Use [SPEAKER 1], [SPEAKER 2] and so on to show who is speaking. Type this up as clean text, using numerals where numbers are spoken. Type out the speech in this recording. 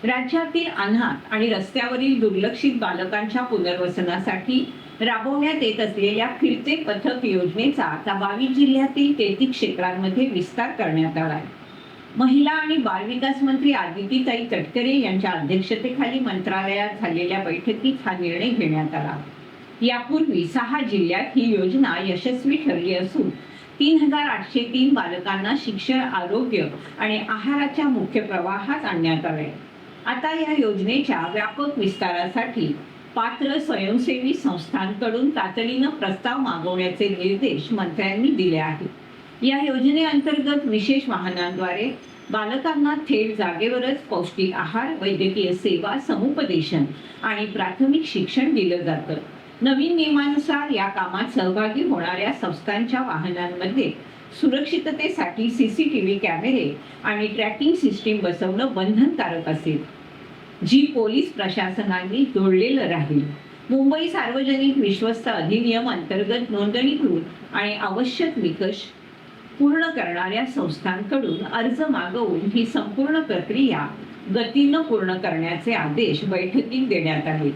[SPEAKER 1] राज्यातील अनाथ आणि रस्त्यावरील दुर्लक्षित बालकांच्या पुनर्वसनासाठी राबवण्यात येत असलेल्या फिरते पथक योजनेचा आता 22 जिल्ह्यातील 33 क्षेत्रांमध्ये विस्तार करण्यात आला आहे. महिला आणि बालविकास मंत्री आदितीताई तटकरे यांच्या अध्यक्षतेखाली मंत्रालयात झालेल्या बैठकीत हा निर्णय घेण्यात आला. यापूर्वी 6 जिल्ह्यात ही योजना यशस्वी ठरली असून 3803 बालकांना शिक्षण, आरोग्य आणि आहाराच्या मुख्य प्रवाहात आणण्यात आले. आता या योजनेच्या व्यापक विस्तारासाठी पात्र स्वयंसेवी संस्थांकडून तातडीनं प्रस्ताव मागवण्याचे निर्देश मंत्र्यांनी दिले आहेत. या योजनेअंतर्गत विशेष वाहनांद्वारे बालकांना थेट जागेवरच पौष्टिक आहार, वैद्यकीय सेवा, समुपदेशन आणि प्राथमिक शिक्षण दिलं जातं. नवीन नियमानुसार या कामात सहभागी होणाऱ्या संस्थांच्या वाहनांमध्ये सुरक्षिततेसाठी सीसीटीव्ही कॅमेरे आणि ट्रॅकिंग सिस्टीम बसवणं बंधनकारक असेल, जी पोलीस प्रशासनाने जोडलेलं राहील. मुंबई सार्वजनिक विश्वस्त अधिनियम अंतर्गत नोंदणीकृत आणि आवश्यक निकष पूर्ण करणाऱ्या संस्थांकडून अर्ज मागवून ही संपूर्ण प्रक्रिया गतीनं पूर्ण करण्याचे आदेश बैठकीत देण्यात आले.